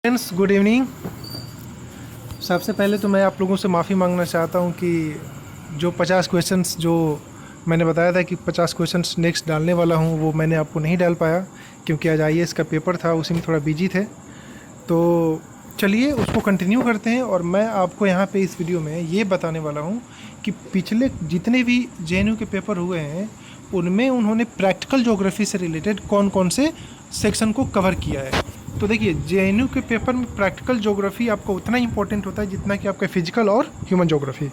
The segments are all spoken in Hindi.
Friends, good evening. सबसे पहले तो मैं आप लोगों से माफ़ी मांगना चाहता हूं कि जो 50 क्वेश्चंस जो मैंने बताया था कि 50 क्वेश्चंस नेक्स्ट डालने वाला हूं, वो मैंने आपको नहीं डाल पाया क्योंकि आज आईएएस का पेपर था, उसी में थोड़ा बिजी थे। तो चलिए उसको कंटिन्यू करते हैं। और मैं आपको यहाँ पे इस वीडियो में ये बताने वाला हूँ कि पिछले जितने भी जेएनयू के पेपर हुए हैं उनमें उन्होंने प्रैक्टिकल ज्योग्राफी से रिलेटेड कौन कौन से सेक्शन को कवर किया है। तो देखिए, जेएनयू के पेपर में प्रैक्टिकल ज्योग्राफी आपको उतना ही इंपॉर्टेंट होता है जितना कि आपका फिजिकल और ह्यूमन ज्योग्राफी।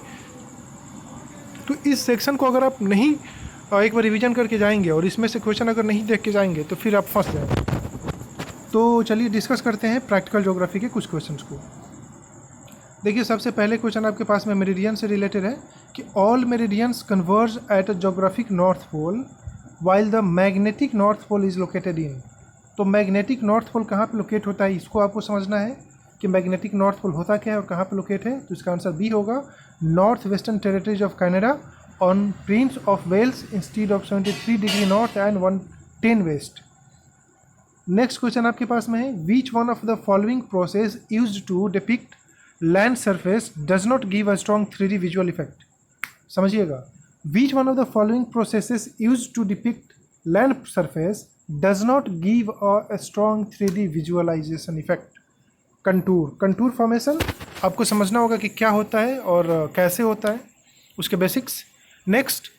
तो इस सेक्शन को अगर आप नहीं एक बार रिवीजन करके जाएंगे और इसमें से क्वेश्चन अगर नहीं देख के जाएंगे तो फिर आप फंस जाएंगे। तो चलिए डिस्कस करते हैं प्रैक्टिकल ज्योग्राफी के कुछ क्वेश्चंस को। देखिए, सबसे पहले क्वेश्चन आपके पास में मेरिडियन से रिलेटेड है कि all meridians converge at a geographic north pole while the magnetic north pole is located in. तो मैग्नेटिक नॉर्थ पोल कहाँ पे लोकेट होता है, इसको आपको समझना है कि मैग्नेटिक नॉर्थ पोल होता क्या है और कहाँ पे लोकेट है। तो इसका आंसर बी होगा, north western territories of Canada on prince of Wales instead of 73 degree north and 110 west. Next question आपके पास में है, which one of the following process used to depict land surface does not give a strong 3D visual effect. समझिएगा, which one of the following processes used to depict land surface does not give a strong 3D visualisation effect. Contour formation आपको समझना होगा कि क्या होता है और कैसे होता है, उसके basics. Next,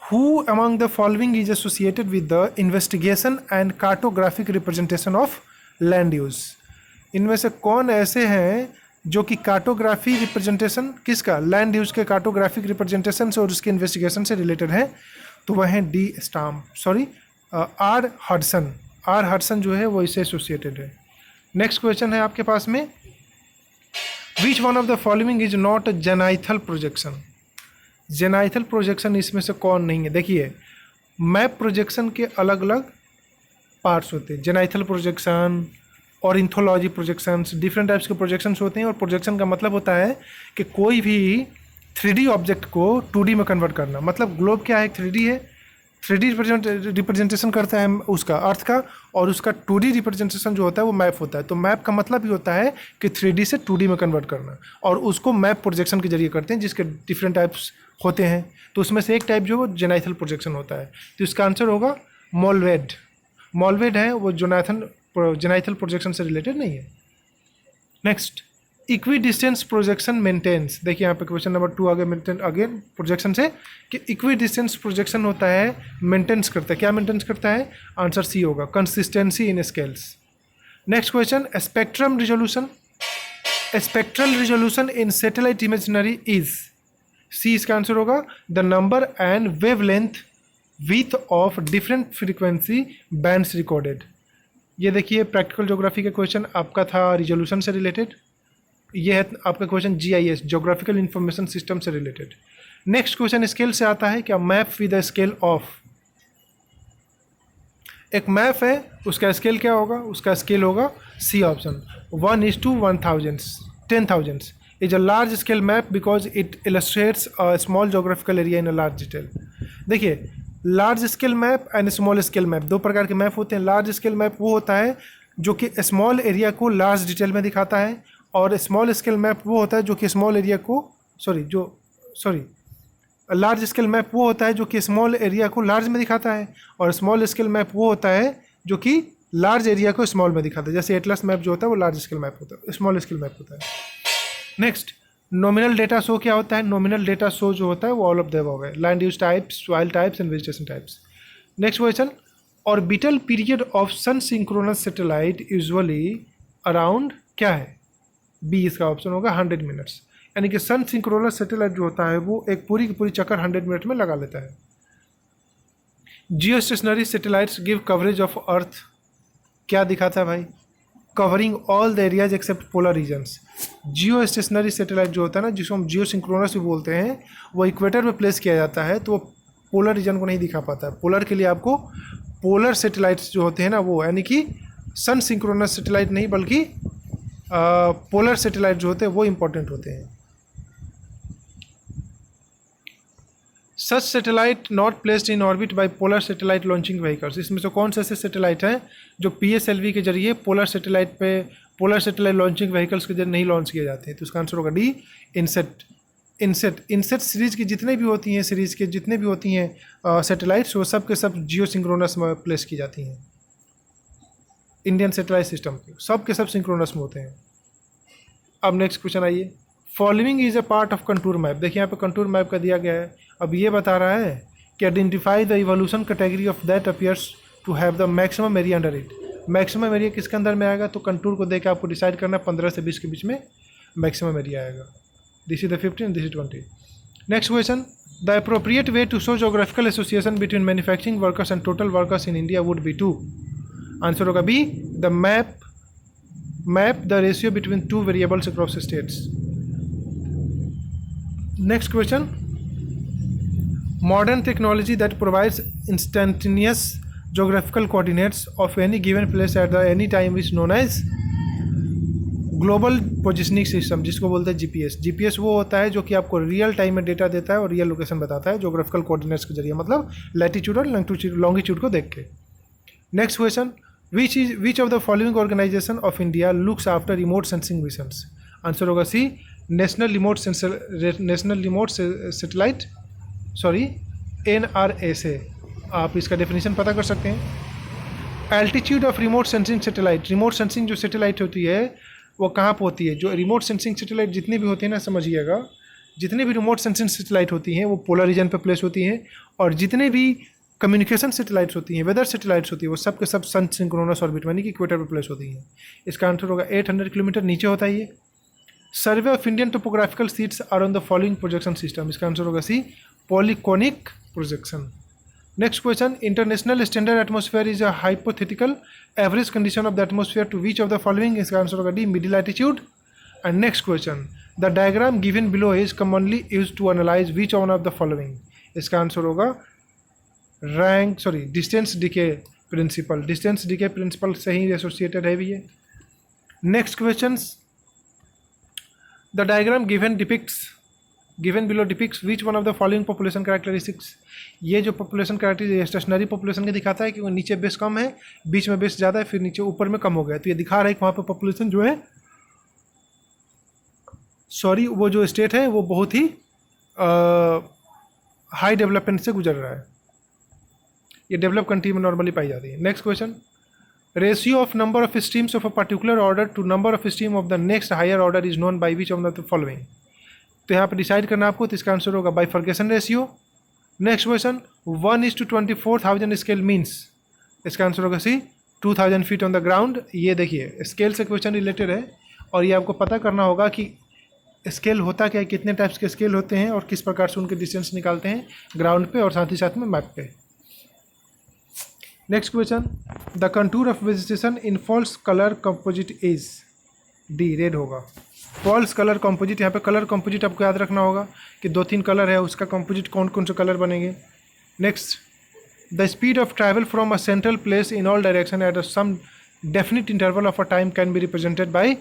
Who among the following is associated with the investigation and cartographic representation of land use? इनमें से कौन ऐसे हैं जो कि कार्टोग्राफी रिप्रेजेंटेशन किसका, लैंड यूज के कार्टोग्राफिक रिप्रेजेंटेशन से और उसके इन्वेस्टिगेशन से रिलेटेड है। तो वह है D Stamp, sorry R Hudson. R Hudson जो है वो इससे एसोसिएटेड है। नेक्स्ट क्वेश्चन है आपके पास में, which one of the following is not zenithal projection. Zenithal projection इसमें से कौन नहीं है। देखिए, मैप प्रोजेक्शन के अलग अलग पार्ट्स होते हैं, जेनाइथल प्रोजेक्शन और इंथोलॉजी प्रोजेक्शंस, डिफरेंट टाइप्स के प्रोजेक्शंस होते हैं। और प्रोजेक्शन का मतलब होता है कि कोई भी 3D ऑब्जेक्ट को 2D में कन्वर्ट करना। मतलब ग्लोब क्या है, 3D है, 3D रिप्रेजेंटेशन करता है उसका अर्थ का, और उसका 2D रिप्रेजेंटेशन जो होता है वो मैप होता है। तो मैप का मतलब ही होता है कि 3D से 2D में कन्वर्ट करना, और उसको मैप प्रोजेक्शन के जरिए करते हैं, जिसके डिफरेंट टाइप्स होते हैं। तो उसमें से एक टाइप जो वो जेनाइथल प्रोजेक्शन होता है। तो इसका आंसर होगा मोलवेड। मोलवेड है वो जेनाइथल प्रोजेक्शन से रिलेटेड नहीं है। Next, equidistance projection maintains. देखिए यहाँ पे क्वेश्चन नंबर 2 आगे मेंटेन अगेन प्रोजेक्शन से कि इक्वी डिस्टेंस प्रोजेक्शन होता है, मेंटेन्स करता है। क्या मेंटेन्स करता है, आंसर सी होगा, consistency in scales. Next question, spectrum resolution. Spectral resolution in satellite imaginary is, C इसका आंसर होगा, the number and wavelength with of different frequency bands recorded. ये देखिए प्रैक्टिकल ज्योग्राफी का क्वेश्चन आपका था रिजोल्यूशन से रिलेटेड। ये है आपका question GIS, geographical information system से रिलेटेड। नेक्स्ट क्वेश्चन स्केल से आता है, क्या map with the scale of. एक मैप है, उसका स्केल क्या होगा, उसका स्केल होगा C option, 1:1000 is a large scale map because it illustrates a small geographical area in a large detail। देखिए, large scale map and small scale map, दो प्रकार के मैप होते हैं। लार्ज स्केल मैप वो होता है जो कि स्मॉल एरिया को लार्ज डिटेल में दिखाता है, और स्मॉल स्केल मैप वो होता है जो कि स्मॉल एरिया को लार्ज स्केल मैप वो होता है जो कि स्मॉल एरिया को लार्ज में दिखाता है, और स्मॉल स्केल मैप वो होता है जो कि लार्ज एरिया को स्मॉल में दिखाता है। जैसे एटलस मैप जो होता है वो लार्ज स्केल मैप होता है, स्मॉल स्केल मैप होता है। नेक्स्ट, नॉमिनल डेटा शो क्या होता है। नॉमिनल डेटा शो जो होता है वो ऑल ऑफ द अबव है, land use types, soil types and vegetation types. Next question, orbital period of sun synchronous satellite usually around क्या है, बी इसका ऑप्शन होगा 100 मिनट्स। यानी कि सन सिंक्रोनस सैटेलाइट जो होता है वो एक पूरी की पूरी चक्कर 100 मिनट में लगा लेता है। Geostationary satellites give coverage of earth, क्या दिखाता है भाई, covering all the areas except polar regions. Geostationary satellite जो होता है ना, जिसको हम जियो सिंक्रोनस भी बोलते हैं, वो इक्वेटर में प्लेस किया जाता है, तो वो पोलर रीजन को नहीं दिखा पाता है। पोलर के लिए आपको पोलर सैटेलाइट्स जो होते हैं ना वो, यानी कि सन सिंक्रोनस सैटेलाइट नहीं बल्कि पोलर सैटेलाइट जो होते हैं वो इंपॉर्टेंट होते हैं। Such satellite not placed in orbit by polar satellite launching vehicles. इसमें से कौन से ऐसे सैटेलाइट हैं जो PSLV के जरिए पोलर सैटेलाइट पे पोलर सैटेलाइट लॉन्चिंग व्हीकल्स के जरिए नहीं लॉन्च किए जाते हैं। तो इसका आंसर होगा डी, इनसेट। इनसेट सीरीज की जितने भी होती हैं, सीरीज के जितने भी होती हैं सैटेलाइट्स, वो सब के सब जियो सिंक्रोनस में प्लेस की जाती हैं। इंडियन सैटेलाइट सिस्टम के सब सिंक्रोनस में होते हैं। अब नेक्स्ट क्वेश्चन आइए, following is a part of contour map. देखिए यहाँ पे कंटूर मैप का दिया गया है। अब ये बता रहा है कि identify the evolution category of that appears to have the maximum area under it. Maximum area किसके अंदर में आएगा? तो कंटूर को देकर आपको डिसाइड करना 15 से 20 के बीच में मैक्सिमम एरिया आएगा। This is the 15, this is 20। Next question, the appropriate way to show geographical association between manufacturing workers and total workers in India would be to. Answer होगा B, the map the ratio between two variables across states. Next question, modern technology that provides instantaneous geographical coordinates of any given place at the any time is known as global positioning system, जिसको बोलते हैं जीपीएस। जीपीएस वो होता है जो कि आपको रियल टाइम में डेटा देता है और रियल लोकेशन बताता है जोग्राफिकल कोऑर्डिनेट्स के जरिए, मतलब लैटिट्यूड और लॉन्गिट्यूड को देख के। Next question, which of the following organisation of India looks after remote sensing missions. Answer होगा C, national remote satellite NRSA। आप इसका डेफिनेशन पता कर सकते हैं। Altitude of remote sensing satellite, remote sensing जो सैटेलाइट होती है वो कहाँ पर होती है? जो रिमोट सेंसिंग सैटेलाइट जितनी भी होती है ना, समझिएगा, जितनी भी रिमोट सेंसिंग सैटेलाइट होती हैं वो पोलर रीजन पे प्लेस होती हैं, और जितने भी कम्युनिकेशन सैटेलाइट्स होती हैं, वेदर सैटेलाइट्स होती है, वो सब के सब सन सिंक्रोनस ऑर्बिट यानी कि इक्वेटर पर प्लेस होती हैं। इसका आंसर होगा 800 किलोमीटर नीचे होता है ये। Survey of Indian topographical sheets are on the following projection system. इसका आंसर होगा C, polyconic projection. Next question, international standard atmosphere is a hypothetical average condition of the atmosphere to which of the following? इसका आंसर होगा D, middle latitude। And next question, the diagram given below is commonly used to analyze which one of the following? इसका आंसर होगा distance decay principle। distance decay principle से ही associated है भी ये। Next questions, the diagram given below depicts which one of the following population characteristics? ये जो पॉपुलेशन कैरेक्टरिस्टिक स्टेशनरी पॉपुलेशन के दिखाता है कि वो नीचे बेस कम है, बीच में बेस ज़्यादा है, फिर नीचे ऊपर में कम हो गया। तो ये दिखा रहा है कि वहाँ पे पॉपुलेशन जो है वो जो स्टेट है वो बहुत ही हाई डेवलपमेंट से गुजर रहा है। ये डेवलप कंट्री में नॉर्मली पाई जाती है। Next question, ratio of number of streams of a particular order to number of stream of the next higher order is known by which of the following. तो यहाँ पर डिसाइड करना आपको, तो इसका आंसर होगा bifurcation ratio. Next question, 1:24,000 scale means. इसका आंसर होगा सी, 2000 फीट ऑन द ग्राउंड। ये देखिए स्केल से क्वेश्चन रिलेटेड है, और ये आपको पता करना होगा कि स्केल होता क्या है, कितने टाइप्स के स्केल होते हैं और किस प्रकार से उनके डिस्टेंस निकालते हैं ग्राउंड पे और साथ ही साथ में मैप पे। Next question, the contour of vegetation in false colour composite is. D, red होगा। फॉल्स कलर कंपोजिट, यहाँ पे कलर कंपोजिट आपको याद रखना होगा कि 2-3 कलर है, उसका कंपोजिट कौन कौन से कलर बनेंगे। Next, the speed of travel from a central place in all direction at some definite interval of a time can be represented by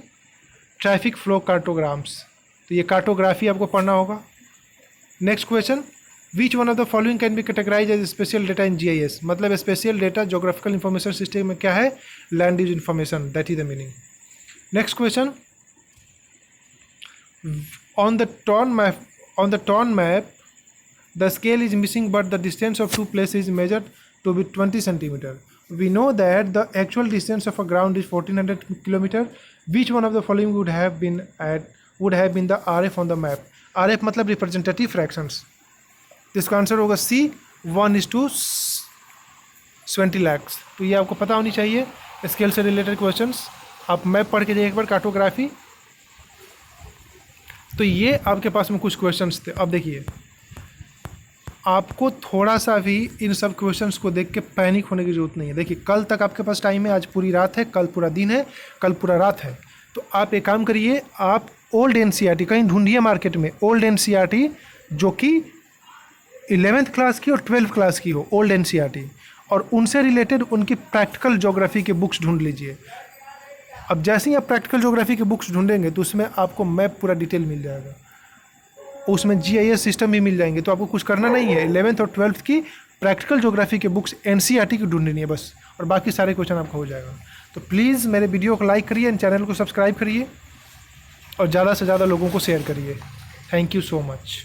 traffic flow cartograms. तो ये कार्टोग्राफी आपको पढ़ना होगा। Next question, which one of the following can be categorise as spatial data in GIS। मतलब spatial data geographical information system में क्या है? Land use information, that is the meaning. Next question, on the torn map the scale is missing but the distance of two places is measured to be 20 centimeter. We know that the actual distance of a ground is 1400 kilometer. Which one of the following would have been the RF on the map? RF मतलब representative fractions। इसका आंसर होगा C, 1:20 lakhs। तो ये आपको पता होनी चाहिए स्केल से रिलेटेड क्वेश्चंस। आप मैप पढ़ के देखिए एक बार, कार्टोग्राफी। तो ये आपके पास में कुछ क्वेश्चंस थे। अब देखिए, आपको थोड़ा सा भी इन सब क्वेश्चंस को देख के पैनिक होने की ज़रूरत नहीं है। देखिए, कल तक आपके पास टाइम है, आज पूरी रात है, कल पूरा दिन है, कल पूरा रात है। तो आप एक काम करिए, आप ओल्ड NCERT कहीं ढूंढिए मार्केट में, ओल्ड NCERT जो कि 11th क्लास की और 12th क्लास की हो, ओल्ड NCERT, और उनसे रिलेटेड उनकी प्रैक्टिकल ज्योग्राफी के बुक्स ढूंढ लीजिए। अब जैसे ही आप प्रैक्टिकल ज्योग्राफी के बुक्स ढूंढेंगे तो उसमें आपको मैप पूरा डिटेल मिल जाएगा, उसमें GIS सिस्टम भी मिल जाएंगे। तो आपको कुछ करना नहीं है, 11th और 12th की प्रैक्टिकल ज्योग्राफी के बुक्स NCERT की ढूंढनी है बस, और बाकी सारे क्वेश्चन आपका हो जाएगा। तो प्लीज़ मेरे वीडियो को लाइक करिए एंड चैनल को सब्सक्राइब करिए और ज़्यादा से ज़्यादा लोगों को शेयर करिए। Thank you so much.